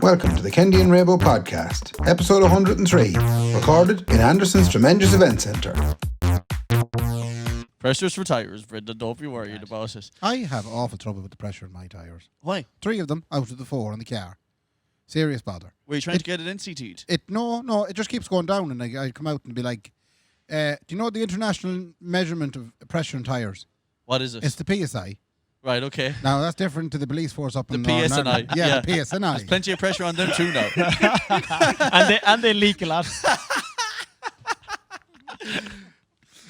Welcome to the Kendy and Raybo podcast, episode 103, recorded in Anderson's Tremendous Event Centre. Pressures for tyres, Brendan. Don't be worried about it. I have awful trouble with the pressure in my tyres. Why? 3 of them out of the 4 on the car. Serious bother. Were you trying to get it NCT'd? No, it just keeps going down, and I come out and be like, do you know the international measurement of pressure in tyres? What is it? It's the PSI. Right, okay. Now, that's different to the police force up in The Northern PSNI. Ireland. Yeah, the PSNI. There's plenty of pressure on them too now. and they leak a lot.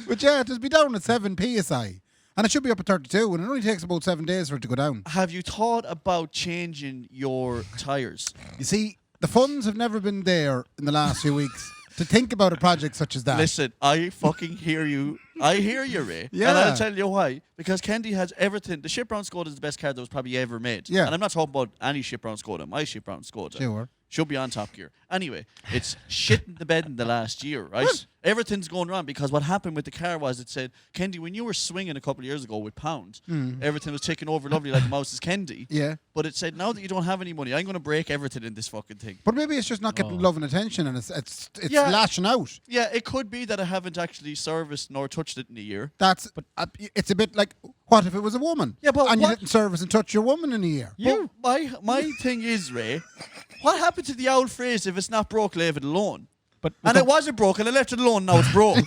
But yeah, it will be down at 7 PSI. And it should be up at 32, and it only takes about 7 days for it to go down. Have you thought about changing your tyres? You see, the funds have never been there in the last few weeks to think about a project such as that. Listen, I fucking hear you. I hear you, Ray. Yeah. And I'll tell you why. Because Kendy has everything. The Ship Brown Skoda is the best car that was probably ever made. Yeah. And I'm not talking about any Ship Brown Skoda. My Ship Brown Skoda. Sure. Should be on Top Gear. Anyway, it's shit in the bed in the last year, right? What? Everything's going wrong because what happened with the car was it said, Kendy, when you were swinging a couple of years ago with pounds, everything was taking over lovely like a mouse's Kendy. Yeah. But it said, now that you don't have any money, I'm going to break everything in this fucking thing. But maybe it's just not getting love and attention, and it's Yeah. lashing out. Yeah, it could be that I haven't actually serviced nor touched it in a year. It's a bit like, what if it was a woman? Yeah, but and you what- didn't service and touch your woman in a year. But my thing is, Ray, what happened to the old phrase, if it's not broke, leave it alone? And it wasn't broken, I left it alone, now it's broke.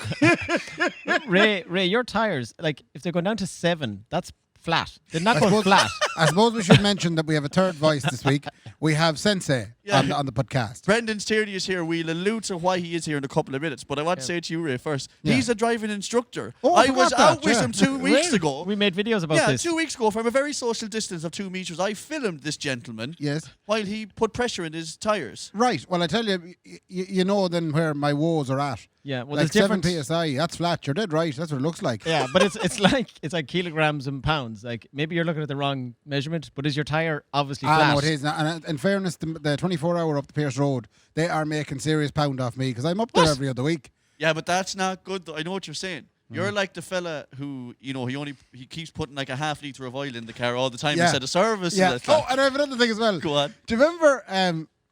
Ray, your tires, like if they're going down to 7, that's flat. They're not going flat. I suppose we should mention that we have a third voice this week. We have Sensei on the podcast. Brendan Tierney is here. We'll allude to why he is here in a couple of minutes. But I want to say to you, Ray, first, he's a driving instructor. Oh, I I was forgot out that, with yeah. him 2 weeks ago. We made videos about this. 2 weeks ago, from a very social distance of 2 meters, I filmed this gentleman Yes. while he put pressure in his tyres. Right. Well, I tell you, you know then where my woes are at. Yeah, well, like there's 7 different. PSI, that's flat. You're dead right. That's what it looks like. Yeah, but it's like kilograms and pounds. Like maybe you're looking at the wrong measurement, but is your tire obviously flat? No, it is. And in fairness, the 24-hour up the Pierce Road, they are making serious pound off me because I'm up there every other week. Yeah, but that's not good, though. I know what you're saying. You're like the fella who, he keeps putting like a half litre of oil in the car all the time instead of service. Yeah. And that's like, And I have another thing as well. Go on. Do you remember?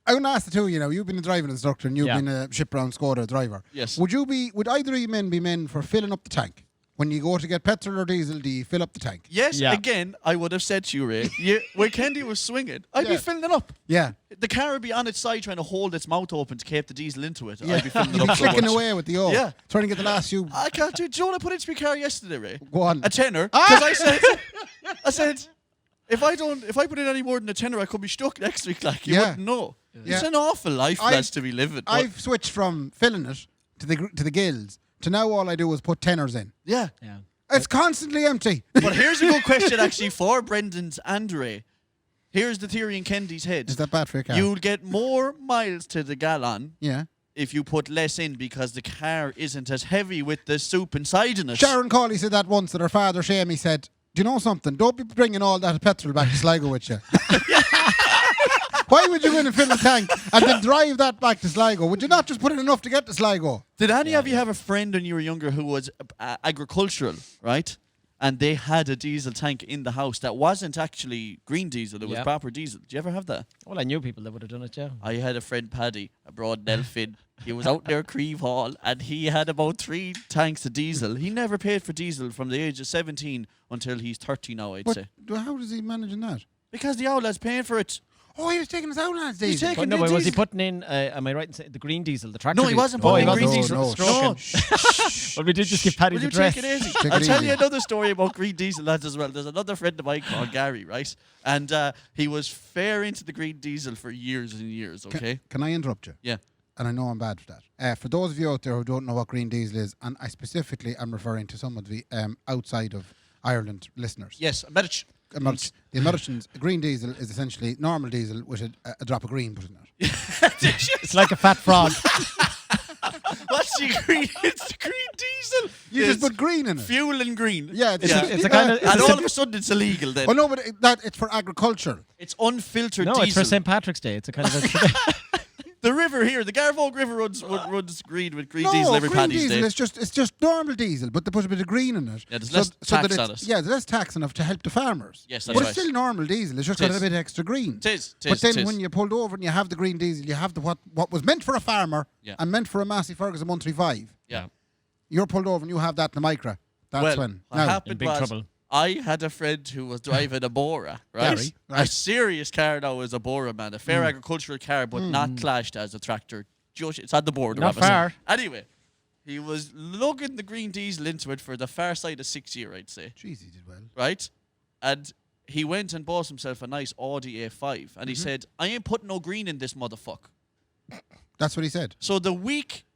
I'm going to ask the two of you. You've been a driving instructor and you've been a Ship Brown Skoda driver. Yes. Would either of you men be men for filling up the tank? When you go to get petrol or diesel, do you fill up the tank? Yes, Yeah. again, I would have said to you, Ray, when Kendy was swinging, I'd be filling it up. Yeah. The car would be on its side trying to hold its mouth open to keep the diesel into it. Yeah. I'd be filling You'd it be up so clicking much. away with the O. Yeah. Trying to get the last few. I can't do it. Do you know what I put into my car yesterday, Ray? Go on. A tenner. Because I said, if I put in any more than a tenner, I could be stuck next week. Like, you wouldn't know. Yeah. It's an awful life, lads, to be living. but- I've switched from filling it to the gills to now all I do is put tenors in. Yeah. Yeah. It's constantly empty. But here's a good question, actually, for Brendan's and Ray. Here's the theory in Kendy's head. Is that bad for your car? You'll get more miles to the gallon Yeah. if you put less in because the car isn't as heavy with the soup inside in it. Sharon Cawley said that once that her father, Shamey, said, do you know something? Don't be bringing all that petrol back to Sligo with you. Why would you go in and fill the tank and then drive that back to Sligo? Would you not just put in enough to get to Sligo? Did any of you have a friend when you were younger who was agricultural, right? And they had a diesel tank in the house that wasn't actually green diesel, it was Yeah. proper diesel. Did you ever have that? Well, I knew people that would have done it. Yeah. I had a friend, Paddy, abroad in Elfin. He was out there Creve Hall and he had about 3 tanks of diesel. He never paid for diesel from the age of 17 until he's 30 now, I'd But say. how is he managing that? Because the outlet's paying for it. Oh, he was taking his own lads He's diesel. taking But no, the but was he diesel. putting in? Am I right in saying the green diesel, the tractor? No, he diesel? wasn't Oh, putting he in green wasn't. diesel. Stroking. No. Well, we did just give Paddy Will the you dress. take it easy? Take I'll it tell easy. you another story about green diesel, lads, as well. There's another friend of mine called Gary, right? And he was fair into the green diesel for years and years, okay? Can I interrupt you? Yeah. And I know I'm bad for that. For those of you out there who don't know what green diesel is, and I specifically am referring to some of the outside of Ireland listeners. Yes, I bet it. The Americans, green diesel is essentially normal diesel with a drop of green put in it. It's like a fat frog. What's the green? It's the green diesel. You just put green in it. Fuel and green. Yeah, It's a kind of. And all of a sudden it's illegal then. Well, no, but it's for agriculture. It's unfiltered No, diesel. it's for St. Patrick's Day. It's a kind of. The river here, the Garvogue River runs green with green diesel every green Paddy's diesel Day. it's just normal diesel, but they put a bit of green in it. Yeah, there's less tax on it. Yeah, there's less tax enough to help the farmers. Yes, that's but right. it's still normal diesel. It's just got a bit extra green. Tis. But then when you pulled over and you have the green diesel, you have the what was meant for a farmer and meant for a Massey Ferguson 135. Yeah. You're pulled over and you have that in the Micra. That's when. What Now, happened in big was trouble. I had a friend who was driving a Bora, right? Gary, A right. serious car now is a Bora, man. A fair agricultural car, but not clashed as a tractor. Just, it's on the border. Not obviously. far. Anyway, he was lugging the green diesel into it for the far side of 6 year, I'd say. Jeez, he did well. Right? And he went and bought himself a nice Audi A5. And he said, I ain't putting no green in this motherfucker. That's what he said. So the week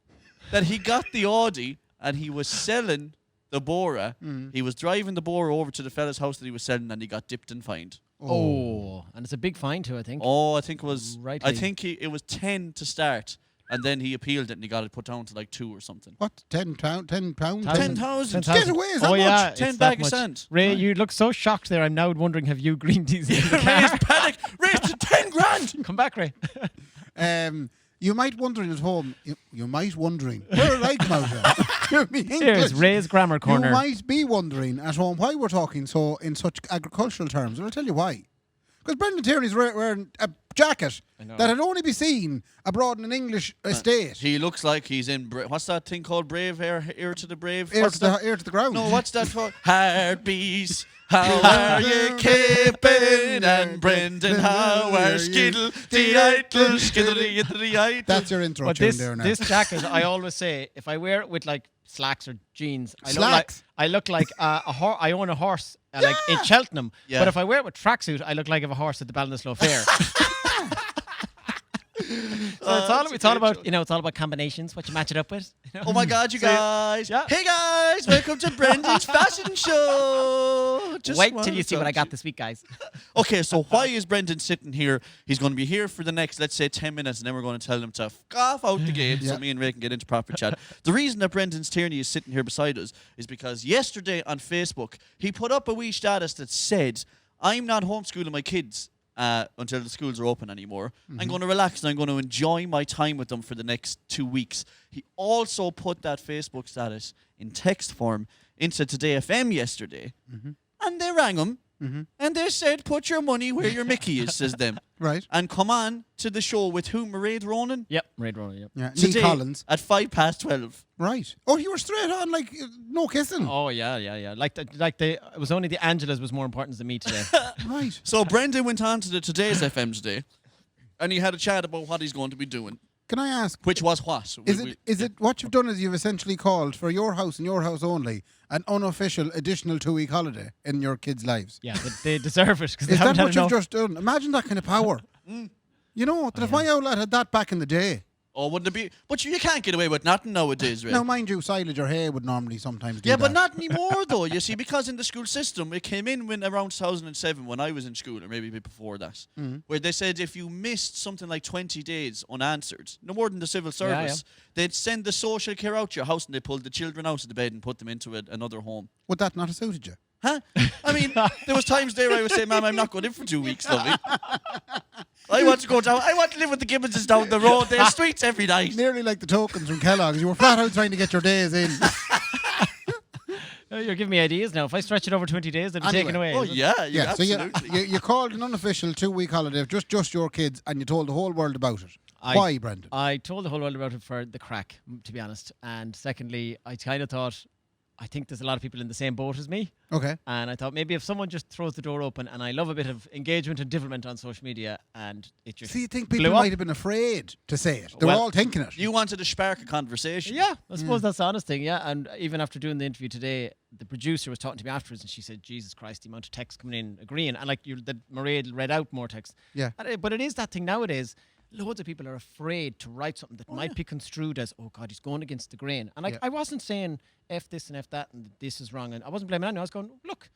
that he got the Audi and he was selling the Bora, he was driving the Bora over to the fella's house that he was selling and he got dipped and fined. Oh, and it's a big fine too, I think. Oh, I think it was Rightly. I think it was 10 to start and then he appealed it and he got it put down to like 2 or something. What? 10 pounds? 10 pounds? 10,000. Get away, is that much? Yeah, 10 it's bag that of much. sand. Ray, you look so shocked there. I'm now wondering, have you green diesel in the Ray's car? panic. Ray's to 10 grand. Come back, Ray. You might wondering at home. You might wondering. Where I come out of? You're me English. Here's Ray's grammar corner. You might be wondering at home why we're talking so in such agricultural terms, and I'll tell you why. Because Brendan Tierney's wearing a jacket that had only be seen abroad in an English estate. He looks like he's in what's that thing called Brave? Ear to the Brave? Ear What's that? to the ground. No, what's that for? Heartbeats. How are you keeping? And Brendan, how are skittle the idle, skittle the idle? That's your intro But tune there now. this jacket, I always say, if I wear it with like slacks or jeans, Slacks? I look like I own a horse like in Cheltenham. Yeah. But if I wear it with tracksuit, I look like I have a horse at the Ballinasloe Fair. So it's all about it's all about combinations. What you match it up with. You know? Oh my God, you guys! yeah. Hey guys, welcome to Brendan's fashion show. Just Wait till wanted you see to what I talk got this week, guys. Okay, so why is Brendan sitting here? He's going to be here for the next, let's say, 10 minutes, and then we're going to tell him to f off out the gate so me and Ray can get into proper chat. The reason that Brendan Tierney is sitting here beside us is because yesterday on Facebook, he put up a wee status that said, I'm not homeschooling my kids until the schools are open anymore. I'm going to relax and I'm going to enjoy my time with them for the next 2 weeks. He also put that Facebook status in text form into Today FM yesterday, and they rang him, and they said, put your money where your Mickey is, says them. Right. And come on to the show with who? Mairead Ronan? Yep, Ray Ronan. Yep. Yeah. Lee Today Collins. at 12:05. Right. Oh, you were straight on, like no kissing. Oh yeah. It was only the Angelas was more important than me today. Right. So Brendan went on to the Today's FM today, and he had a chat about what he's going to be doing, Can I ask? which was what? Is it what you've done is you've essentially called for your house and your house only an unofficial additional 2-week holiday in your kids' lives? Yeah, but they deserve it because they Is haven't that had what you've enough. just done? Imagine that kind of power. You know, that if my outlet had that back in the day. Oh, wouldn't it be? But you can't get away with nothing nowadays, Ray. Now, mind you, silage or hay would normally sometimes do Yeah, that. but not anymore, though. You see, because in the school system, it came in when around 2007 when I was in school, or maybe a bit before that, where they said if you missed something like 20 days unanswered, no more than the civil service, they'd send the social care out to your house and they pulled the children out of the bed and put them into another home. Would that not have suited you? Huh? I mean, there was times there I would say, Ma'am, I'm not going in for 2 weeks, lovey. I want to go down. I want to live with the Gibbonses down the road. Their streets every night. Nearly like the tokens from Kellogg's. You were flat out trying to get your days in. You're giving me ideas now. If I stretch it over 20 days, they'll be taken away. Oh, is it? yeah. Yeah, so Absolutely. you called an unofficial 2-week holiday, just your kids, and you told the whole world about it. Why, Brendan? I told the whole world about it for the crack, to be honest. And secondly, I kind of thought, I think there's a lot of people in the same boat as me. Okay. And I thought maybe if someone just throws the door open, and I love a bit of engagement and development on social media, and it just So you think blew people up. might have been afraid to say it? They were Well, all thinking it. You wanted to spark a conversation. Yeah, I suppose that's the honest thing, yeah. And even after doing the interview today, the producer was talking to me afterwards and she said, Jesus Christ, the amount of texts coming in agreeing. And like that Mairead read out more texts. Yeah. But it is that thing nowadays. Loads of people are afraid to write something that might be construed as, oh God, he's going against the grain. And like I wasn't saying F this and F that and this is wrong. And I wasn't blaming anyone. I was going, look,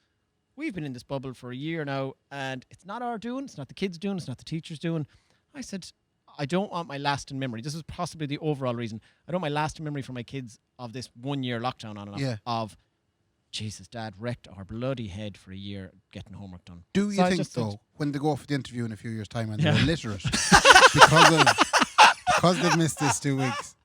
we've been in this bubble for a year now and it's not our doing. It's not the kids' doing. It's not the teachers' doing. I said, I don't want my lasting memory. This is possibly the overall reason. I don't want my lasting memory for my kids of this 1 year lockdown on and off of, Jesus, Dad wrecked our bloody head for a year getting homework done. Do you So I think, just though, said- when they go for the interview in a few years' time and they're illiterate because because they've missed this 2 weeks.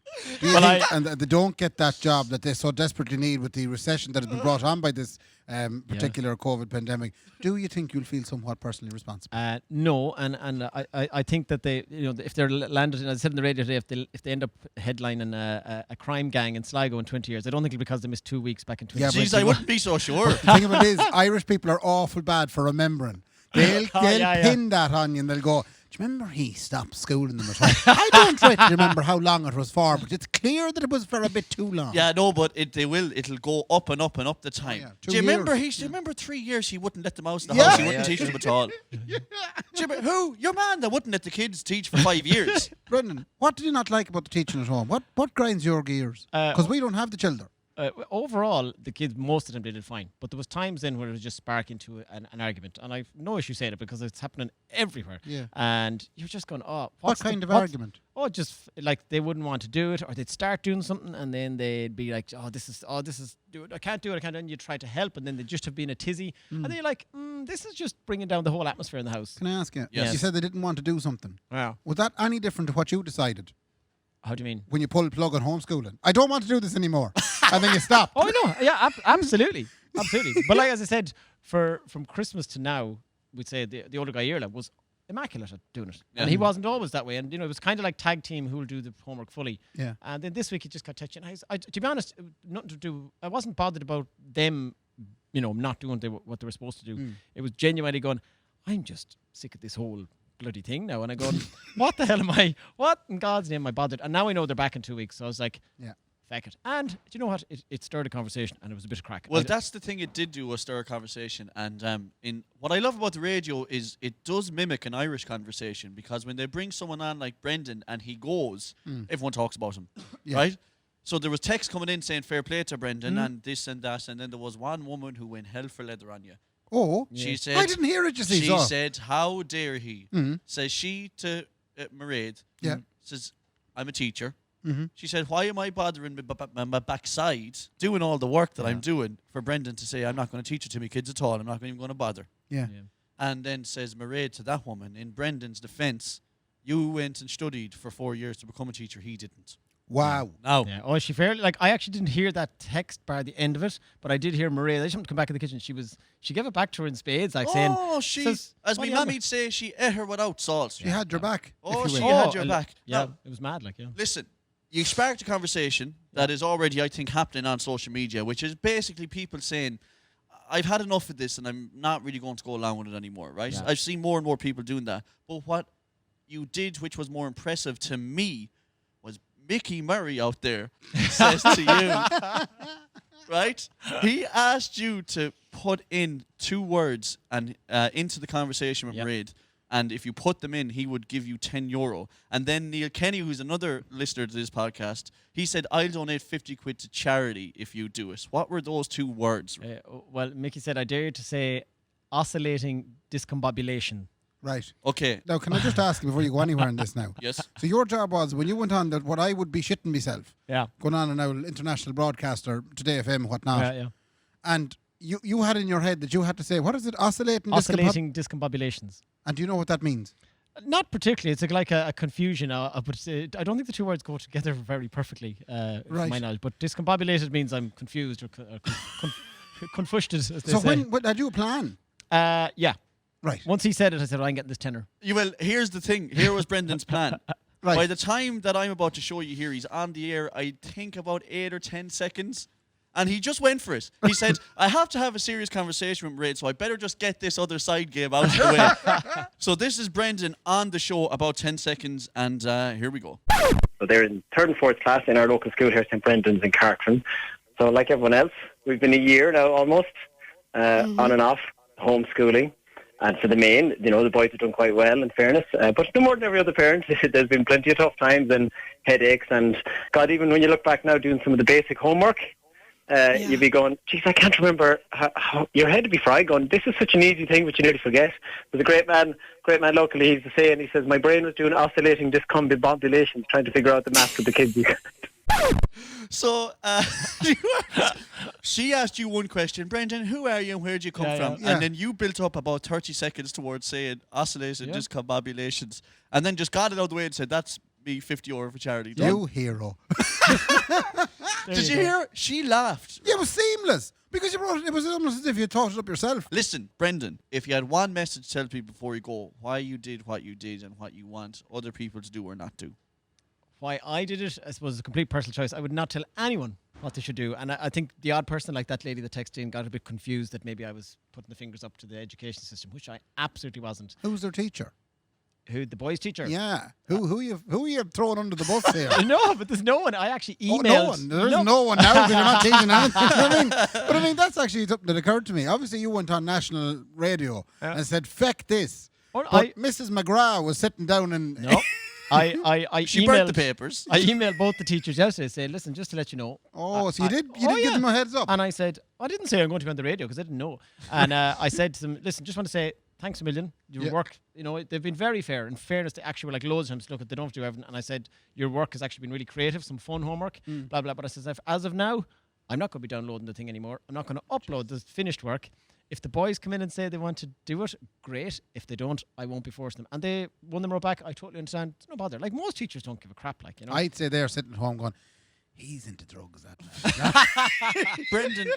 Do you Well, think, and they don't get that job that they so desperately need with the recession that has been brought on by this particular COVID pandemic, do you think you'll feel somewhat personally responsible? No, and I think that they, if they're landed, I said in the radio today, if they end up headlining a crime gang in Sligo in 20 years, I don't think it'll be because they missed 2 weeks back in 20 Yeah, years. Jeez, I wouldn't be so sure. The thing about it is, Irish people are awful bad for remembering. They'll pin that on you and they'll go, do you remember he stopped schooling them at home? I don't really remember how long it was for, but it's clear that it was for a bit too long. Yeah, no, but it'll go up and up and up the time. Yeah, Do you remember? Do you remember 3 years he wouldn't let them out of the house? He wouldn't teach them at all. Do you remember, who? Your man that wouldn't let the kids teach for 5 years. Brendan, what do you not like about the teaching at home? What grinds your gears? Because we don't have the children. Overall, the kids, most of them did it fine. But there was times then where it was just sparking to an argument. And I've no issue saying it because it's happening everywhere. Yeah. And you're just going, What kind of argument? Just like they wouldn't want to do it, or they'd start doing something and then they'd be like, this is, do it. I can't do it. And you try to help and then they'd just have been a tizzy. And then you're like, this is just bringing down the whole atmosphere in the house. Can I ask you? Yes. You said they didn't want to do something. Yeah. Was that any different to what you decided How do you mean? when you pulled the plug on homeschooling? I don't want to do this anymore. And then you stopped. Oh, no. Yeah, absolutely. Absolutely. But like, as I said, from Christmas to now, we'd say the older guy, Irla, was immaculate at doing it. Yeah. And he wasn't always that way. And, it was kind of like tag team who will do the homework fully. Yeah. And then this week he just got touched. And to be honest, nothing to do. I wasn't bothered about them, not doing what they were supposed to do. It was genuinely going, I'm just sick of this whole bloody thing now. And I go, what the hell am I? What in God's name am I bothered? And now I know they're back in 2 weeks. So I was like, Yeah. feck it. And do you know what? It stirred a conversation and it was a bit of crack. Well, that's the thing it did do, was stir a conversation. And in what I love about the radio is it does mimic an Irish conversation, because when they bring someone on like Brendan and he goes, everyone talks about him, right? So there was text coming in saying fair play to Brendan and this and that, and then there was one woman who went hell for leather on you. Oh, She said, I didn't hear it, you see. She so. said, how dare he? Says she to Mairead, Yeah. says, I'm a teacher. She said, why am I bothering my backside doing all the work that I'm doing for Brendan to say I'm not going to teach it to me kids at all. I'm not even going to bother. Yeah. And then says Mairead to that woman, in Brendan's defence, you went and studied for 4 years to become a teacher. He didn't. Wow. Now, Yeah. Oh, she fairly, like, I actually didn't hear that text by the end of it, but I did hear Maria. I just happened to come back in the kitchen. She gave it back to her in spades, like saying, as my yeah, mammy'd say, she ate her without salt. She had your back. Oh, if you she will. had your back. Yeah, Now, it was mad, like, yeah. listen, you sparked a conversation that is already, I think, happening on social media, which is basically people saying, I've had enough of this and I'm not really going to go along with it anymore, right? Yeah. I've seen more and more people doing that. But what you did, which was more impressive to me, was Mickey Murray out there says to you, right? He asked you to put in 2 words and into the conversation with Mairead. And if you put them in, he would give you €10. And then Neil Kenny, who's another listener to this podcast, he said, I'll donate 50 quid to charity if you do it. What were those 2 words? Well, Mickey said, I dare you to say oscillating discombobulation. Right. Okay. Now, can I just ask you before you go anywhere in this now? Yes. So your job was, when you went on what I would be shitting myself, Yeah. going on an international broadcaster, Today FM, whatnot, Yeah. and you had in your head that you had to say, what is it, oscillating Discombobulations. and do you know what that means? Not particularly. It's like a confusion, but I don't think the 2 words go together very perfectly, from my knowledge. But discombobulated means I'm confused or confused, as they So say. when had you a plan? Yeah. Right. Once he said it, I said, I'm getting this tenner. Well, here's the thing. Here was Brendan's plan. Right. By the time that I'm about to show you here, he's on the air, I think about 8 or 10 seconds. And he just went for it. He said, I have to have a serious conversation with Mairead, so I better just get this other side game out of the way. So this is Brendan on the show, about 10 seconds, and here we go. So they're in 3rd and 4th class in our local school here, St. Brendan's in Carrickfern. So like everyone else, we've been a year now almost, on and off, homeschooling. And for the main, the boys have done quite well, in fairness. But no more than every other parent, there's been plenty of tough times and headaches. And God, even when you look back now doing some of the basic homework, you'd be going, geez, I can't remember how your head would be fried going, this is such an easy thing, but you nearly forget. There's a great man locally, he's saying, he says, my brain was doing oscillating discombobulations, trying to figure out the maths with the kids. So she asked you one question, Brendan, who are you and where did you come from? Yeah. And then you built up about 30 seconds towards saying oscillating discombobulations, and then just got it out of the way and said, that's me €50 for charity. You hero. Did you hear? She laughed. Yeah, it was seamless. Because you wrote it was almost as if you thought it up yourself. Listen, Brendan, if you had one message to tell people before you go, why you did what you did and what you want other people to do or not do. Why I did it, I suppose, is a complete personal choice. I would not tell anyone what they should do. And I think the odd person like that lady that texted in got a bit confused that maybe I was putting the fingers up to the education system, which I absolutely wasn't. Who's their teacher? Who, the boys' teacher? Yeah. Who you throwing under the bus here? No, but there's no one. I actually emailed. Oh, no one. There's no one now because you're not teaching anything. You know what I mean? But I mean, that's actually something that occurred to me. Obviously, you went on national radio and said, feck this. But Mrs. McGrath was sitting down and... No. I She emailed burnt the papers. I emailed both the teachers yesterday saying, listen, just to let you know. Oh, so you did give them a heads up. And I said, I didn't say I'm going to be on the radio because I didn't know. And I said to them, listen, just want to say thanks a million. Your work, you know, they've been very fair. In fairness, they actually were like loads of times, look, they don't have to do everything. And I said, your work has actually been really creative, some fun homework, blah, blah. But I said, as of now, I'm not going to be downloading the thing anymore. I'm not going to upload the finished work. If the boys come in and say they want to do it, great. If they don't, I won't be forcing them. And they, one of them wrote back, I totally understand. It's no bother. Like, most teachers don't give a crap, like, you know. I'd say they're sitting at home going, he's into drugs, that man. Brendan,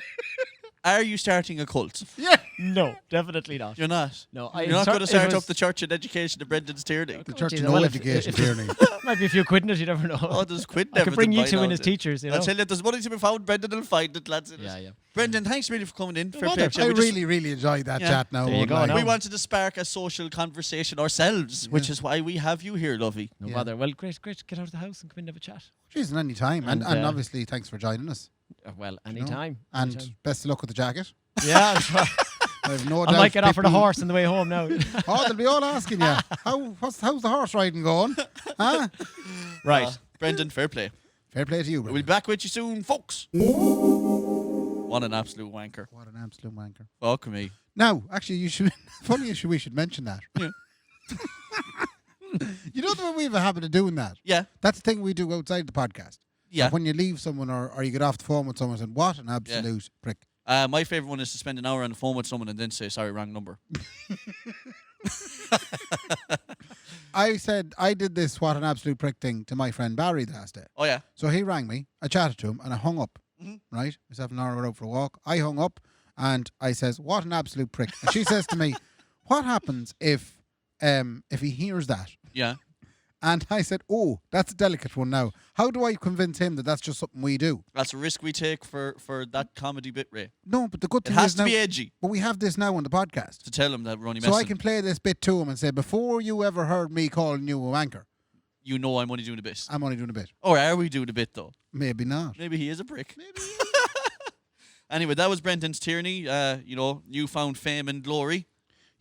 are you starting a cult? Yeah. No, definitely not. You're not? No. You're not going to start up the Church and Education of Brendan's Tierney? The Church geez, of No well, Education, Tierney. Might be a few quid in it, you never know. Oh, there's quid I could bring you two in as as teachers, you know. I'll tell you, if there's money to be found, Brendan will find it, lads. Yeah. Brendan, thanks really for coming in. Fair bother. play. I We just- really enjoyed that chat now. There you go, like. now. We wanted to spark a social conversation ourselves, which is why we have you here, Lovey. No Yeah. bother. Well, great. Get out of the house and come in and have a chat. Jeez, any time. And And, obviously, thanks for joining us. Well, You know? anytime. And Anytime. best of luck with the jacket. Yeah, I'm sure. I have no I doubt might get offered a people- horse on the way home now. Oh, they'll be all asking you, how's the horse riding going? Huh? Right. Brendan, fair play. Fair play to you, bro. We'll be back with you soon, folks. What an absolute wanker. What an absolute wanker. Fuck me. Now, actually, you should. Funny issue. We should mention that. Yeah. You know the way we have a habit of doing that. Yeah. That's the thing we do outside the podcast. Yeah. Like when you leave someone or you get off the phone with someone and what an absolute prick. My favourite one is to spend an hour on the phone with someone and then say, sorry, wrong number. I said I did this what an absolute prick thing to my friend Barry the last day. Oh, yeah. So he rang me, I chatted to him, and I hung up. Mhm. Right? Myself and Laura were out for a walk. I hung up, and I says, "What an absolute prick!" And she says to me, "What happens if he hears that?" Yeah. And I said, "Oh, that's a delicate one. Now, how do I convince him that that's just something we do?" That's a risk we take for that comedy bit, Ray. No, but the good It thing has is to now, be edgy but we have this now on the podcast, to tell him that we're only so messing. I can play this bit to him and say, "Before you ever heard me calling you a wanker, You know I'm only doing a bit. I'm only doing a bit. Or are we doing a bit, though? Maybe not." Maybe he is a prick. Anyway, that was Brendan's Tierney. Newfound fame and glory.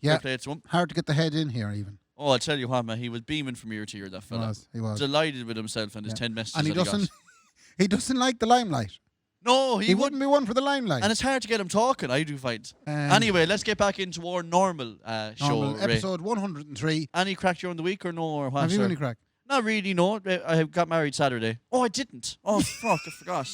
Yeah, Fair play to him. hard to get the head in here even. Oh, I'll tell you what, man. He was beaming from ear to ear, that fella. He was. Delighted with himself and his Yeah. 10 messages And he that doesn't. got. He doesn't like the limelight. No, He wouldn't be one for the limelight. And it's hard to get him talking, I do find. Um, Anyway, let's get back into our normal show, normal Ray. episode 103. Any crack during the week or no? Or what, Have you sir? any crack? Not really, no. I got married Saturday. Oh, I didn't. Oh, fuck, I forgot.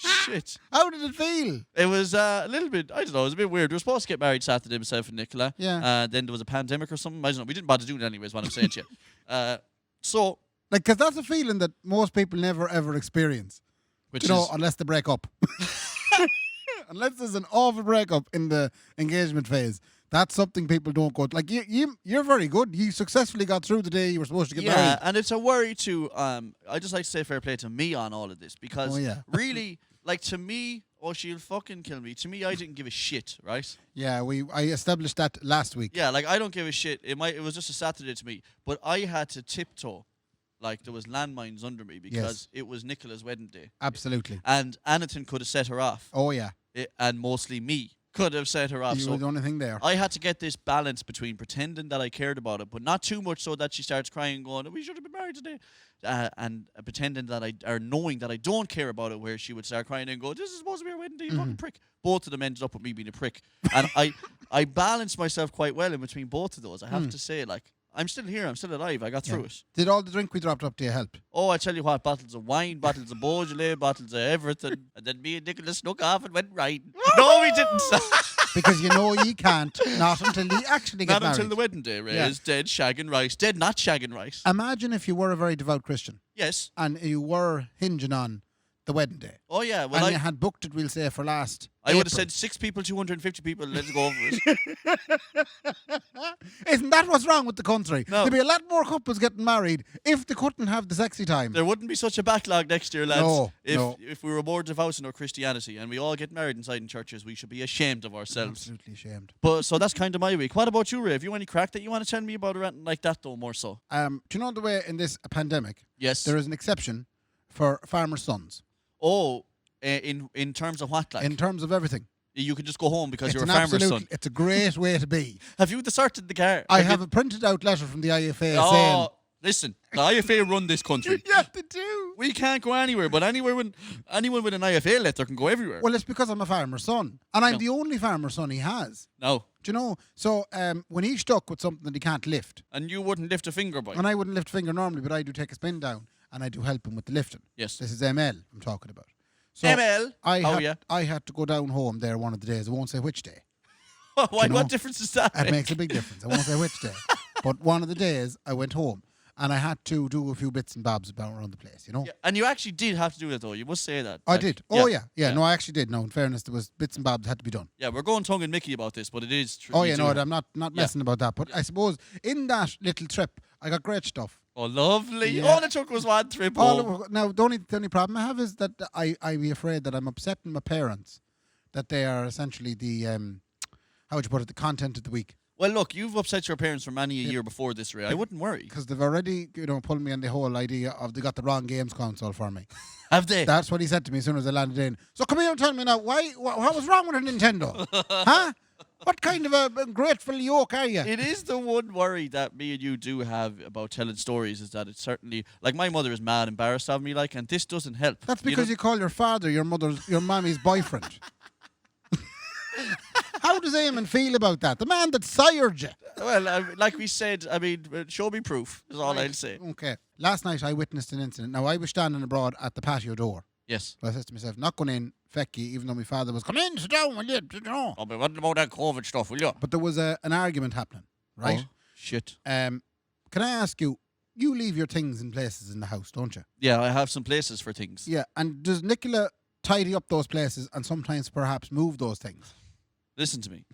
Shit. How did it feel? It was a little bit, I don't know, it was a bit weird. We were supposed to get married Saturday, myself and Nicola. Yeah. Then there was a pandemic or something. I don't know. We didn't bother doing it anyways, what I'm saying to you. So, Like, because that's a feeling that most people never ever experience. which You know, is, unless they break up. Unless there's an awful breakup in the engagement phase. That's something people don't go. Like, you're very good. You successfully got through the day you were supposed to get yeah, married. and it's a worry too. I just like to say fair play to me on all of this because Oh, yeah. really, like to me, oh, she'll fucking kill me. To me, I didn't give a shit, right? Yeah, I established that last week. Yeah, like I don't give a shit. It was just a Saturday to me, but I had to tiptoe, like there was landmines under me because it was Nicola's wedding day, Absolutely. and anything could have set her off, Oh, yeah. and mostly me could have set her off. You So were the only thing there. I had to get this balance between pretending that I cared about it, but not too much so that she starts crying, going, "We should have been married today," and pretending that or knowing that I don't care about it, where she would start crying and go, "This is supposed to be our wedding day, you fucking prick." Both of them ended up with me being a prick, and I balanced myself quite well in between both of those. I have to say, like, I'm still here, I'm still alive. I got through it. Did all the drink we dropped up to you help? Oh, I tell you what, bottles of wine, bottles of Beaujolais, bottles of everything, and then me and Nicholas snuck off and went riding. No, we didn't. because you know you can't, not until you actually get Not married. until the wedding day, Ray. Yeah. Is dead shagging rice. Dead not shagging rice. Imagine if you were a very devout Christian Yes. and you were hinging on the wedding day. Oh, yeah. Well, And you had booked it, we'll say, for last I would have April. said 6 people, 250 people. Let's go over it. Isn't that what's wrong with the country? No. There'd be a lot more couples getting married if they couldn't have the sexy time. There wouldn't be such a backlog next year, lads. No, if no. if we were more devout in our Christianity and we all get married inside in churches, we should be ashamed of ourselves. Absolutely ashamed. But so that's kind of my week. What about you, Ray? Have you any crack that you want to tell me about or anything like that, though, more so? Do you know the way in this pandemic, Yes. there is an exception for farmers' sons Oh, in terms of what, like? in terms of everything. You can just go home because It's you're a an farmer's absolute, son. it's a great way to be. Have you deserted the car? I have a printed out letter from the IFA Oh, saying, listen, the IFA run this country. yeah, they do. We can't go anywhere, but anyone with an IFA letter can go everywhere. Well, it's because I'm a farmer's son, and I'm No. the only farmer's son he has. No. Do you know? So when he's stuck with something that he can't lift, And you wouldn't lift a finger, boy. and I wouldn't lift a finger normally, but I do take a spin down, and I do help him with the lifting. Yes. This is ML I'm talking about. So ML? I had to go down home there one of the days. I won't say which day. Why, you know, what difference does that It make? makes a big difference. I won't say which day. But one of the days I went home and I had to do a few bits and bobs about around the place, you know? Yeah, and you actually did have to do that, though. You must say that. I Like, did. Oh, yeah. No, I actually did. No, in fairness, there was bits and bobs that had to be done. Yeah, we're going tongue and Mickey about this, but it is true. Oh, yeah, no, I'm not messing about that. But Yeah. I suppose in that little trip, I got great stuff. Oh, lovely. Yeah. All it took was one trip home. Now, the only problem I have is that I be afraid that I'm upsetting my parents, that they are essentially the, how would you put it, the content of the week. Well, look, you've upset your parents for many a year before this, Ray. I wouldn't worry. Because they've already, pulled me on the whole idea of they got the wrong games console for me. Have they? That's what he said to me as soon as I landed in. So come here and tell me now, what was wrong with a Nintendo? Huh? What kind of a ungrateful yoke are you? It is the one worry that me and you do have about telling stories is that it's certainly, like, my mother is mad embarrassed of me, like, and this doesn't help. That's because you call your father your mommy's boyfriend. How does Eamon feel about that? The man that sired you. Well, like we said, I mean, show me proof is all I'll say. Okay. Last night I witnessed an incident. Now I was standing abroad at the patio door. Yes. So I said to myself, not going in, fecky, even though my father was, come in, sit down, will you? Oh, but what about that COVID stuff, will you? But there was an argument happening, right? Oh, shit. Can I ask you, you leave your things in places in the house, don't you? Yeah, I have some places for things. Yeah, and does Nicola tidy up those places and sometimes perhaps move those things? Listen to me.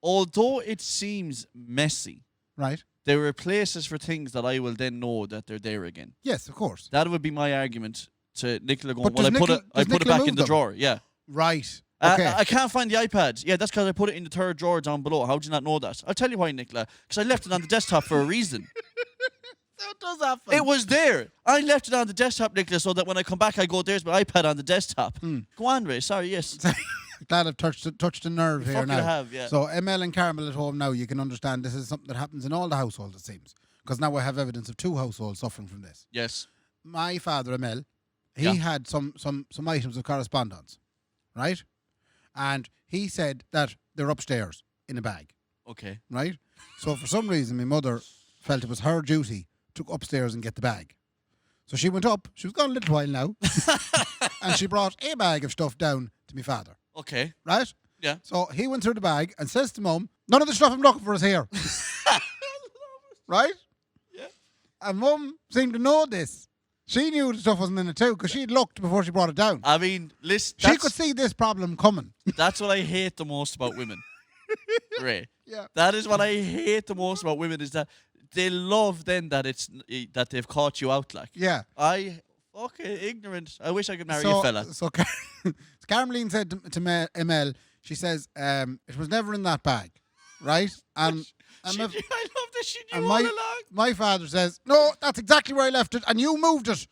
Although it seems messy, Right? there are places for things that I will then know that they're there again. Yes, of course. That would be my argument to Nicola going, But well, does I put Nicola it move back in the them? drawer. Yeah. Right. Okay. I can't find the iPad. Yeah, that's because I put it in the third drawer down below. How do you not know that? I'll tell you why, Nicola. Because I left it on the desktop for a reason. That does happen. It was there. I left it on the desktop, Nicola, so that when I come back, I go, there's my iPad on the desktop. Go on, Ray. Sorry, yes. Glad I've touched a nerve here fucking now. have, yeah. So ML and Carmel at home now, you can understand this is something that happens in all the households, it seems. Because now I have evidence of 2 households suffering from this. Yes. My father, ML, he Yeah. had some items of correspondence, right? And he said that they're upstairs in a bag, Okay. right? So for some reason, my mother felt it was her duty to go upstairs and get the bag. So she went up. She was gone a little while now. And she brought a bag of stuff down to my father, Okay. right? Yeah. So he went through the bag and says to Mum, none of the stuff I'm looking for is here. Right? Yeah. And Mum seemed to know this. She knew the stuff wasn't in it too because she'd looked before she brought it down. I mean, listen, She could see this problem coming. that's what I hate the most about women. Ray. Yeah. That is what I hate the most about women is that they love then that that they've caught you out, like. Yeah. I fucking ignorant. I wish I could marry a fella. So Carmeline said to ML, she says, it was never in that bag, right? And I love that she knew and all along. my father says, no, that's exactly where I left it, and you moved it.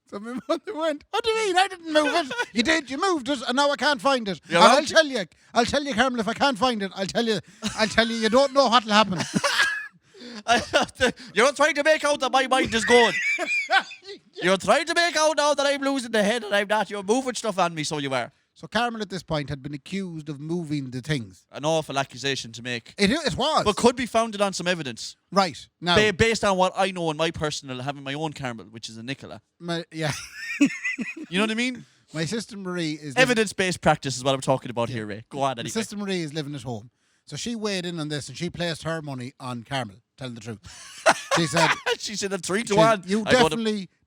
So my mother went, what do you mean? I didn't move it. You did, you moved it, and now I can't find it. You're And right. I'll tell you, Carmel, if I can't find it, I'll tell you, you don't know what'll happen. You're trying to make out that my mind is going. You're trying to make out now that I'm losing the head and I'm not. You're moving stuff on me, so you are. So Carmel at this point had been accused of moving the things. An awful accusation to make. It was. But could be founded on some evidence. Right. Now, Based on what I know in my personal, having my own Carmel, which is a Nicola. yeah. You know what I mean? My sister Marie is Evidence-based practice is what I'm talking about here, Ray. Go on, my anyway. sister Marie is living at home, so she weighed in on this and she placed her money on Carmel. Telling the truth, she said. She said a 3-1. You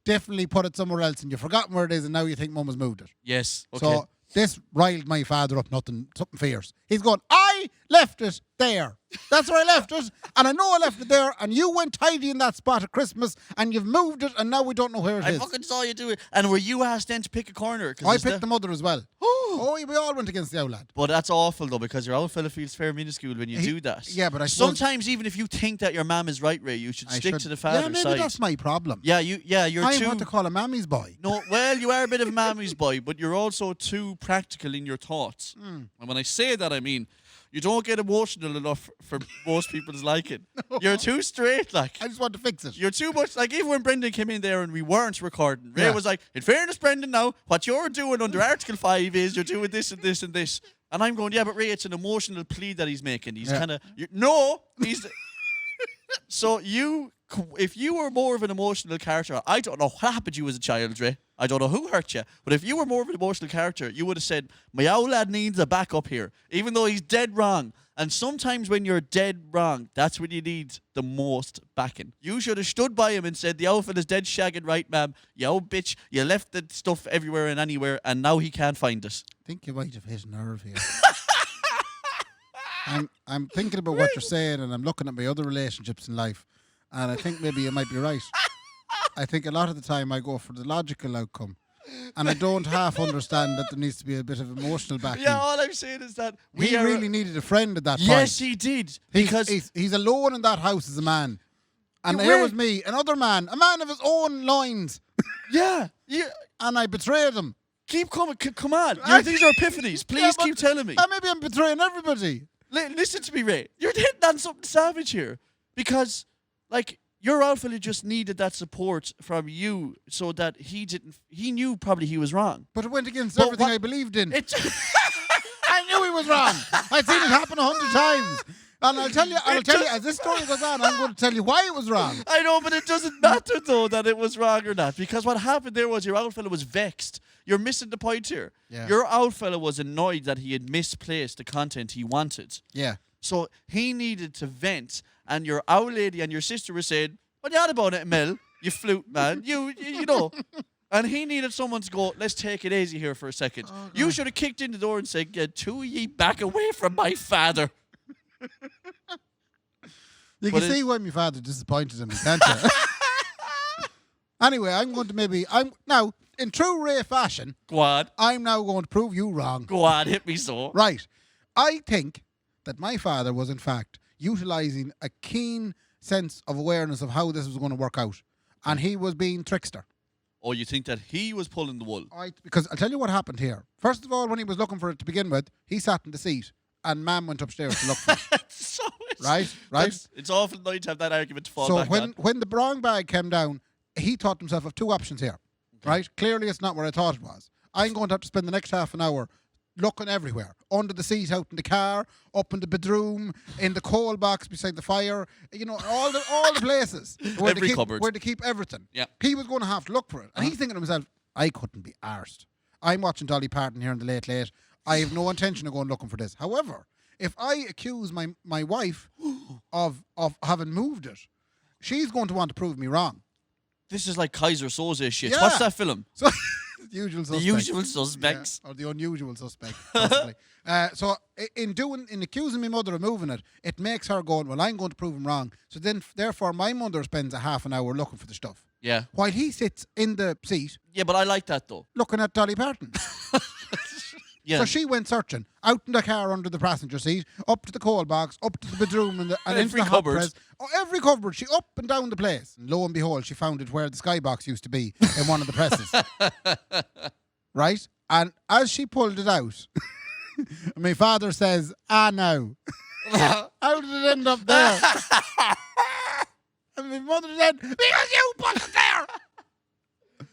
definitely put it somewhere else, and you've forgotten where it is, and now you think Mum has moved it. Yes. Okay. So this riled my father up, something fierce. He's going, I left it there. That's where I left it, and I know I left it there, and you went tidy in that spot at Christmas, and you've moved it, and now we don't know where it I is. fucking saw you do it. And were you asked then to pick a corner? I picked the mother as well. We all went against the old lad. But that's awful, though, because your old fella feels fair minuscule when you do that. Yeah, but I suppose sometimes, even if you think that your mum is right, Ray, you should stick to the father's maybe side. that's my problem. Yeah, you're I too... want to call a mammy's boy. No, well, you are a bit of a mammy's boy, but you're also too practical in your thoughts. And when I say that, I mean, you don't get emotional enough for most people's liking. No. You're too straight, like. I just want to fix it. You're too much, like, even when Brendan came in there and we weren't recording, Ray was like, in fairness, Brendan, now, what you're doing under Article 5 is you're doing this and this and this. And I'm going, yeah, but Ray, it's an emotional plea that he's making. He's kind of, no, he's... So if you were more of an emotional character, I don't know what happened to you as a child, Ray. I don't know who hurt you. But if you were more of an emotional character, you would have said, my old lad needs a backup here, even though he's dead wrong. And sometimes when you're dead wrong, that's when you need the most backing. You should have stood by him and said, the outfit is dead shagging right, ma'am. You old bitch, you left the stuff everywhere and anywhere, and now he can't find it. I think you might have hit a nerve here. I'm thinking about what you're saying, and I'm looking at my other relationships in life, and I think maybe you might be right. I think a lot of the time I go for the logical outcome, and I don't half understand that there needs to be a bit of emotional backing. Yeah, all I'm saying is that he really needed a friend at that point. Yes, he did. Because he's alone in that house as a man. And here was me, another man, a man of his own lines. Yeah. And I betrayed him. Keep coming. Come on. These are epiphanies. Please keep telling me. Maybe I'm betraying everybody. Listen to me, Ray. You're hitting on something savage here. Because, like, your old fella just needed that support from you so that he knew probably he was wrong. But it went against everything I believed in. I knew he was wrong. I'd seen it happen 100 times. And I'll tell you, as this story goes on, I'm going to tell you why it was wrong. I know, but it doesn't matter, though, that it was wrong or not. Because what happened there was your old fella was vexed. You're missing the point here. Yeah. Your old fella was annoyed that he had misplaced the content he wanted. Yeah. So he needed to vent. And your old lady and your sister were saying, what are you on about it, Mel? You flute, man. You know. And he needed someone to go, let's take it easy here for a second. Oh, you should have kicked in the door and said, get two of ye back away from my father. You can see why my father disappointed him, can't you? Anyway, I'm now, in true Ray fashion, go on. I'm now going to prove you wrong. Go on, hit me so. Right. I think that my father was, in fact, utilising a keen sense of awareness of how this was going to work out. And he was being trickster. Oh, you think that he was pulling the wool? Because I'll tell you what happened here. First of all, when he was looking for it to begin with, he sat in the seat and Mam went upstairs to look for it. Right? It's awful nice to have that argument to fall back on. So when the brown bag came down, he thought himself of two options here. Okay. Right? Clearly it's not where I thought it was. I'm going to have to spend the next half an hour looking everywhere. Under the seat, out in the car, up in the bedroom, in the coal box beside the fire, all the places where they keep everything. Yeah. He was going to have to look for it. And he's thinking to himself, I couldn't be arsed. I'm watching Dolly Parton here in the late. I have no intention of going looking for this. However, if I accuse my wife of having moved it, she's going to want to prove me wrong. This is like Kaiser Soze shit. Yeah. What's that film? So, The Usual Suspects. The Usual Suspects. Yeah, or The Unusual Suspect, possibly. So in accusing my mother of moving it, it makes her going, well, I'm going to prove him wrong. So then, therefore, my mother spends a half an hour looking for the stuff. Yeah. While he sits in the seat. Yeah, but I like that, though. Looking at Dolly Parton. Yeah. So she went searching, out in the car under the passenger seat, up to the coal box, up to the bedroom and into the hot press. Oh, every cupboard. She up and down the place. And lo and behold, she found it where the skybox used to be in one of the presses. Right? And as she pulled it out, my father says, now. How did it end up there? And my mother said, because you put it there.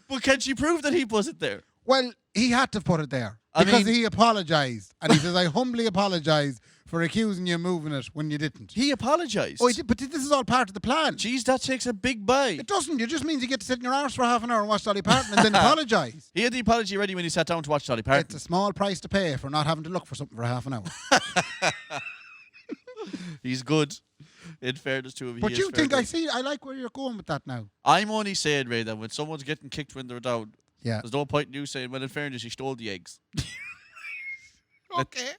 But can she prove that he put it there? Well, he had to put it there because he apologised. And he says, I humbly apologise for accusing you of moving it when you didn't. He apologised. Oh, he did, but this is all part of the plan. Jeez, that takes a big bite. It doesn't. It just means you get to sit in your arse for half an hour and watch Dolly Parton and then apologise. He had the apology ready when he sat down to watch Dolly Parton. It's a small price to pay for not having to look for something for half an hour. He's good. In fairness to him, But he you is fair think good. I like where you're going with that now. I'm only saying, Ray, that when someone's getting kicked when they're down, Yeah. there's no point in you saying, well, in fairness, he stole the eggs. Okay.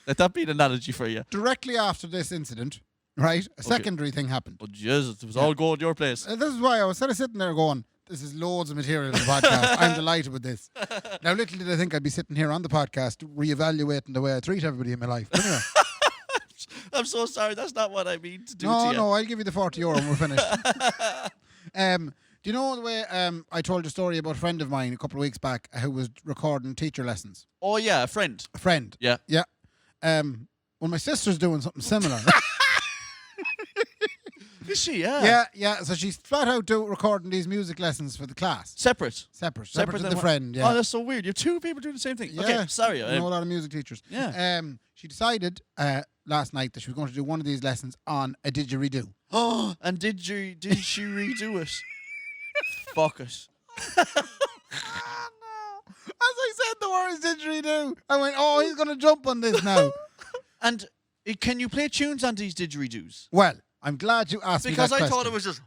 Let that be an analogy for you. Directly after this incident, right, a secondary thing happened. Oh, Jesus, it was all going your place. This is why I was sort of sitting there going, this is loads of material in the podcast. I'm delighted with this. Now, little did I think I'd be sitting here on the podcast reevaluating the way I treat everybody in my life. But anyway. I'm so sorry. That's not what I mean to do to No, you. I'll give you the €40 and we're finished. Do you know the way I told a story about a friend of mine a couple of weeks back who was recording teacher lessons? Oh, yeah, a friend. A friend. Yeah. Yeah. Well, my sister's doing something similar. Is she? Yeah. Yeah. So she's flat out recording these music lessons for the class. Separate Separate to than the what- friend. Yeah. Oh, that's so weird. You have two people doing the same thing. Yeah. Okay, sorry. I know a lot of music teachers. Yeah. She decided last night that she was going to do one of these lessons on a didgeridoo. Oh, and did she redo it? Fuck it. No. As I said the words didgeridoo, I went, oh, he's going to jump on this now. And can you play tunes on these didgeridoos? Well, I'm glad you asked Because me that I thought it question. was just.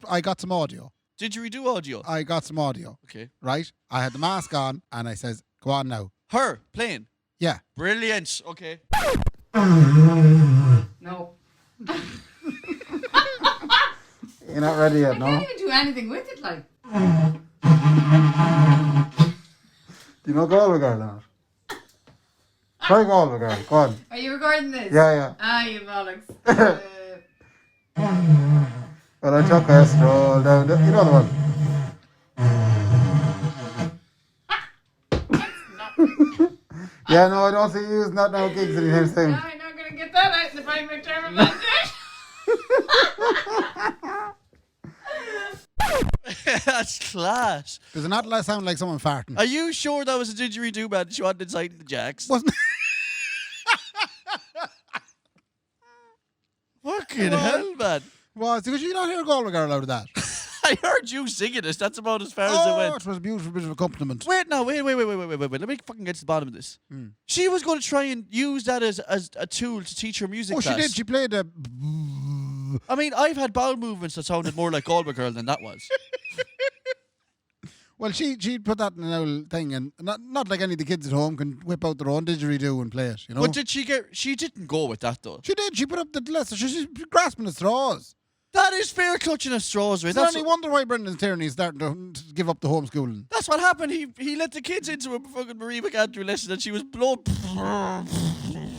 I got some audio. Didgeridoo audio. I got some audio, Okay. right? I had the mask on, and I says, go on now. Her playing. Yeah. Brilliant. Okay. No. You're not ready yet, I can't even do anything with it, like. Do you know Galway Girl or not? Try Galway Girl, go on. Are you recording this? Yeah. Ah, you bollocks. Well, I took a stroll down the... You know the one? Yeah, no, I don't see you using that now gigs anytime soon. No, I'm not going to get that out in the 5-minute term of that. That's class. Does it not sound like someone farting? Are you sure that was a didgeridoo man she wanted inside the jacks? Wasn't Fucking hell, man. Was because you not hear Galway Girl out of that? I heard you singing this. That's about as far as it Oh, went. it was a beautiful bit of accompaniment. Wait. Let me fucking get to the bottom of this. She was going to try and use that as a tool to teach her music Oh, class. she did. She played a... I mean, I've had bowel movements that sounded more like Galway Girl than that was. Well, she put that in an old thing, and not like any of the kids at home can whip out their own didgeridoo and play it, you know? But did she get... She didn't go with that, though. She did. She put up the lesson. She's grasping at straws. That is fair clutching of straws, right? Is there any wonder why Brendan Tierney is starting to give up the homeschooling? That's what happened. He let the kids into a fucking Marie McAndrew lesson and she was blown.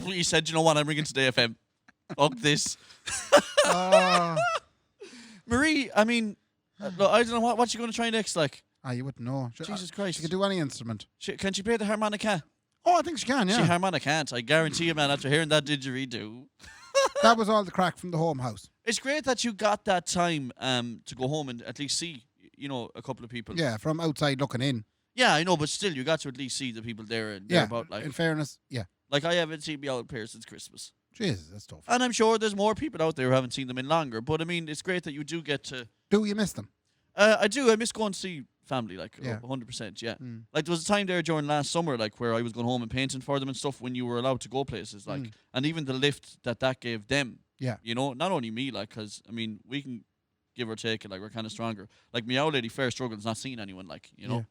He said, you know what, I'm ringing today FM. Fuck this. Marie, I mean, look, I don't know what you going to try next, like. You wouldn't know. Jesus Christ. She can do any instrument. Can she play the harmonica? Oh, I think she can, yeah. She harmonica can't. I guarantee you, man, after hearing that didgeridoo. That was all the crack from the home house. It's great that you got that time to go home and at least see, you know, a couple of people. Yeah, from outside looking in. Yeah, I know, but still, you got to at least see the people there and Yeah, about, like. in fairness, yeah. Like, I haven't seen me out here since Christmas. Jesus, that's tough. And I'm sure there's more people out there who haven't seen them in longer. But, I mean, it's great that you do get to... Do you miss them? I do. I miss going to see family, like, Yeah. 100%, yeah. Like, there was a time there during last summer, like, where I was going home and painting for them and stuff when you were allowed to go places, like. And even the lift that gave them. Yeah. You know, not only me, like, because, I mean, we can give or take it, like, we're kind of stronger. Like, my old lady fair struggles not seeing anyone, like, you know. Yeah.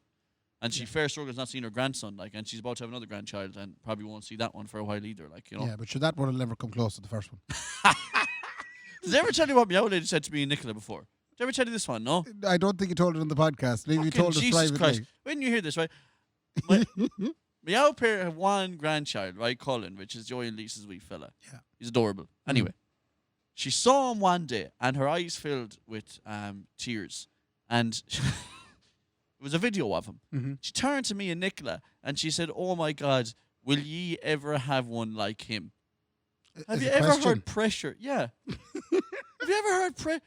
And she fair struggles not seeing her grandson, like, and she's about to have another grandchild and probably won't see that one for a while either, like, you know. Yeah, but sure, that one will never come close to the first one. Did I ever tell you what my old lady said to me and Nicola before? Did I ever tell you this one? No? I don't think you told it on the podcast. Maybe you Fucking told us Jesus privately. Christ. When you hear this, right? My old pair have one grandchild, right? Colin, which is Joey and Lisa's wee fella. Yeah. He's adorable. Anyway, she saw him one day and her eyes filled with tears. And it was a video of him. She turned to me and Nicola and she said, oh my God, will ye ever have one like him? Have As you a ever question. heard pressure? Yeah. Have you ever heard pressure?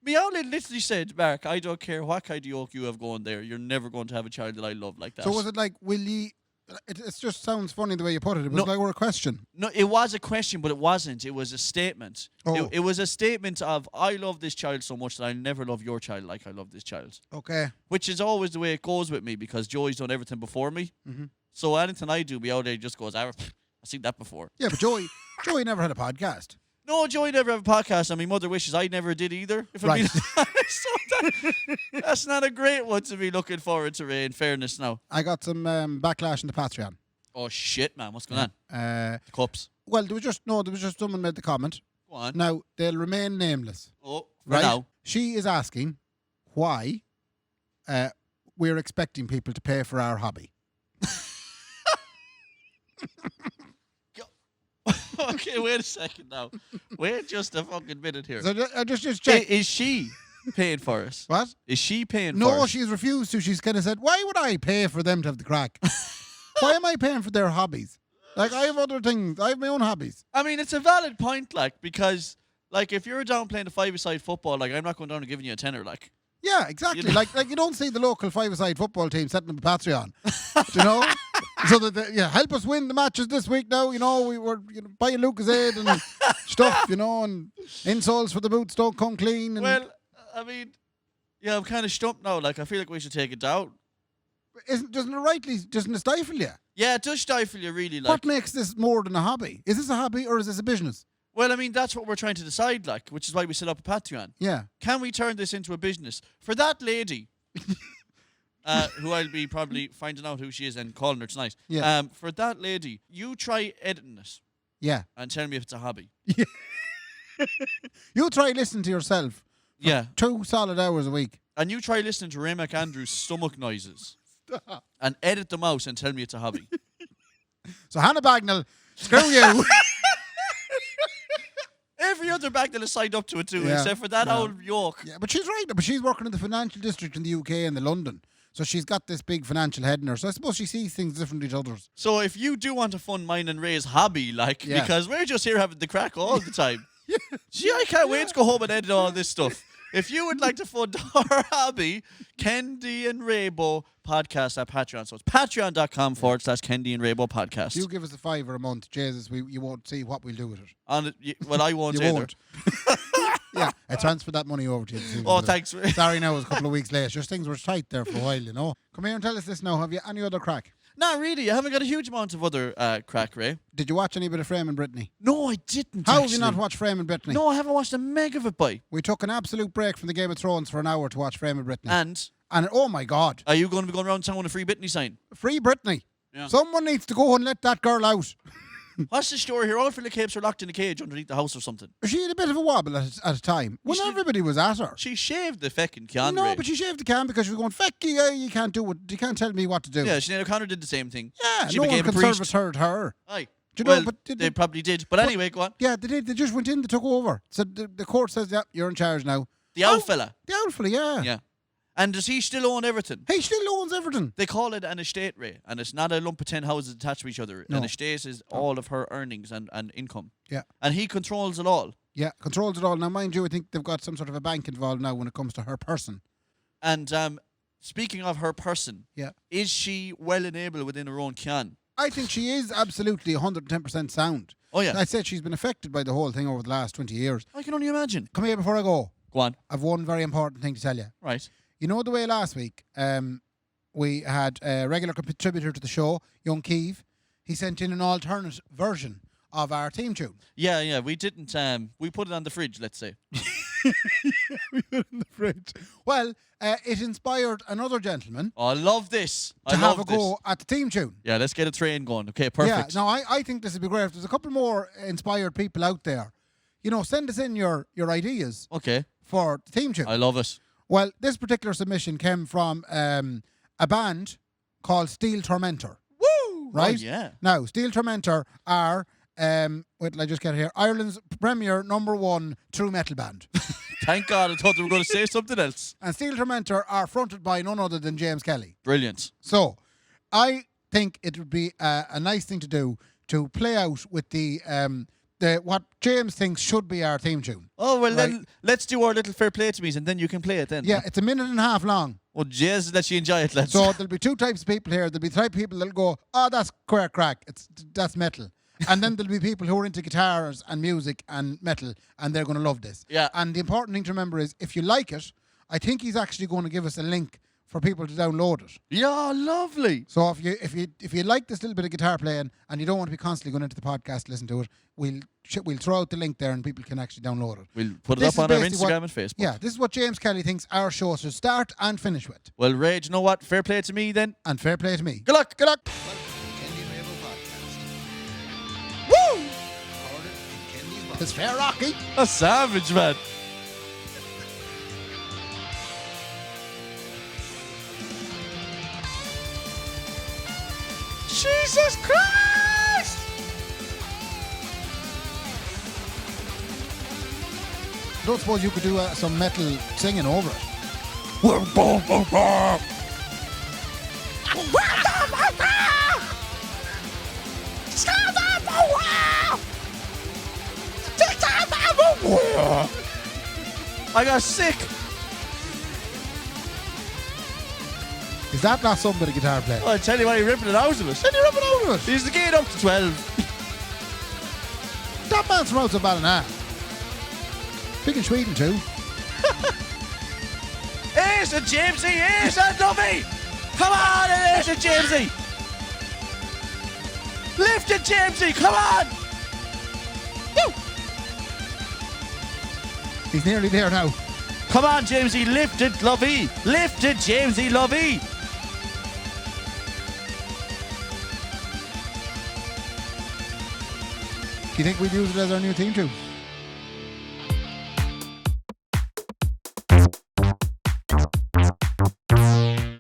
Me only literally said, Mark, I don't care what kind of yoke you have going there. You're never going to have a child that I love like that. So was it like, will ye It just sounds funny the way you put it. It was like a question. No, it was a question, but it wasn't. It was a statement. Oh. It was a statement of, I love this child so much that I'll never love your child like I love this child. Okay. Which is always the way it goes with me because Joey's done everything before me. So anything I do, me out there just goes, I've seen that before. Yeah, but Joey never had a podcast. No, Joey never have a podcast, and my mother wishes I never did either, if I'm Right. being honest. So that's not a great one to be looking forward to, Ray, in fairness now. I got some backlash in the Patreon. Oh, shit, man. What's going on? The cups. Well, there was just someone made the comment. Go on. Now, they'll remain nameless. Oh, for Right? now. She is asking why we're expecting people to pay for our hobby. Okay, wait a second now. Wait just a fucking minute here. So just check. Is she paying for us? What? Is she paying for No, us? she's refused to. She's kind of said, why would I pay for them to have the crack? Why am I paying for their hobbies? Like, I have other things. I have my own hobbies. I mean, it's a valid point, like, because, like, if you're down playing the five-a-side football, like, I'm not going down and giving you a tenner, like. Yeah, exactly. You know? Like you don't see the local five-a-side football team setting up a Patreon. Do you know? So that help us win the matches this week now. You know, we were buying Lucasade and stuff, and insoles for the boots don't come clean. And Well, I mean, yeah, I'm kind of stumped now. Like, I feel like we should take it down. doesn't it stifle you? Yeah, it does stifle you, really. Like, What makes this more than a hobby? Is this a hobby or is this a business? well, I mean, that's what we're trying to decide, like, which is why we set up a Patreon. Yeah. Can we turn this into a business? For that lady, who I'll be probably finding out who she is and calling her tonight. Yeah. For that lady, you try editing it Yeah. and tell me if it's a hobby. You try listening to yourself Yeah. 2 solid hours a week. And you try listening to Ray McAndrew's stomach noises and edit them out and tell me it's a hobby. So Hannah Bagnall, screw you. Every other bank that has signed up to it too, Yeah. except for that Yeah. old York. Yeah, but she's right. But she's working in the financial district in the UK and the London. So she's got this big financial head in her. So I suppose she sees things differently to others. So if you do want to fund mine and Ray's hobby, like, Yeah. because we're just here having the crack all the time. See, I can't wait to go home and edit all this stuff. If you would like to fund our hobby, Kendy and Raybo podcast at Patreon. So it's patreon.com/Kendy and Raybo podcast. You give us a $5 a month, Jesus, you won't see what we'll do with it. Well, I won't You either. won't. Yeah, I transferred that money over to you. Oh, thanks. Sorry, now it was a couple of weeks late. Just things were tight there for a while, Come here and tell us this now. Have you any other crack? Not really. I haven't got a huge amount of other crack, Ray. Did you watch any bit of Frame and Brittany? No, I didn't. How have you not watched Frame and Brittany? No, I haven't watched a meg of it, boy. We took an absolute break from the Game of Thrones for an hour to watch Frame and Brittany. And And oh my God, are you going to be going around town with a free Britney sign? free Brittany. Yeah. Someone needs to go and let that girl out. What's the story here? All Philip Capes are locked in a cage underneath the house or something. She had a bit of a wobble at a time when everybody was at her. She shaved the feckin' can. No, Ray. but she shaved the can because she was going, feck you, you can't do it. You can't tell me what to do. Yeah, Sinead O'Connor did the same thing. Yeah, she no one became a conservative priest. heard her. Aye. Do you know, Well, but they probably did. But anyway, go on. Yeah, they did. They just went in, they took over. So the court says, yeah, you're in charge now. The old fella. The old fella, yeah. Yeah. And does he still own everything? He still owns everything. They call it an estate, Ray, and it's not a lump of 10 houses attached to each other. No. An estate is all of her earnings and income. Yeah. And he controls it all. Yeah, controls it all. Now, mind you, I think they've got some sort of a bank involved now when it comes to her person. And speaking of her person, Yeah. is she well enabled within her own can? I think she is absolutely 110% sound. Oh, yeah. I said she's been affected by the whole thing over the last 20 years. I can only imagine. Come here before I go. Go on. I've one very important thing to tell you. Right. You know the way last week we had a regular contributor to the show, Young Keeve. He sent in an alternate version of our theme tune. Yeah. We didn't. We put it on the fridge, let's say. We put it in the fridge. Well, it inspired another gentleman Oh, I love this. to I have love a go at the theme tune. Yeah, let's get a train going. Okay, perfect. Yeah, no, I think this would be great. If there's a couple more inspired people out there, send us in your ideas Okay. for the theme tune. I love it. Well, this particular submission came from a band called Steel Tormentor. Woo! Right? Oh, yeah. Now, Steel Tormentor are, wait till I just get it here, Ireland's premier #1 true metal band. Thank God. I thought they were going to say something else. And Steel Tormentor are fronted by none other than James Kelly. Brilliant. So, I think it would be a nice thing to do to play out with the what James thinks should be our theme tune. Oh, well, Right. then let's do our little fair play to me's and then you can play it then. Yeah, it's a minute and a half long. Oh, Jesus, let you enjoy it, lads. So there'll be two types of people here. There'll be the type of people that'll go, oh, that's queer crack. That's metal. And then there'll be people who are into guitars and music and metal, and they're going to love this. Yeah. And the important thing to remember is, if you like it, I think he's actually going to give us a link for people to download it. Yeah, lovely. So if you like this little bit of guitar playing and you don't want to be constantly going into the podcast to listen to it, we'll throw out the link there and people can actually download it. We'll put it This up on is our basically Instagram and Facebook. Yeah, this is what James Kelly thinks our show should start and finish with. Well, Ray, do you know what? Fair play to me then. And fair play to me. Good luck. Good luck. Kendy and Raybo podcast. Woo! Recorded in Kendy's box. It's fair Rocky. A savage, man. Jesus Christ! I don't suppose you could do some metal singing over it. I got sick. Is that not some bit of guitar playing? Oh, I tell you what, he's ripping it out of us. Then you're up and out of it. He's the gate up to 12. That man's from out of Ballina. Big in Sweden too. Ace and Jamesy, Ace and Duffy. Come on, Ace and Jamesy. Lift it, Jamesy, come on. Woo. He's nearly there now. Come on, Jamesy, lift it, Lovey. Lift it, Jamesy, Lovey. Do you think we'd use it as our new theme tune?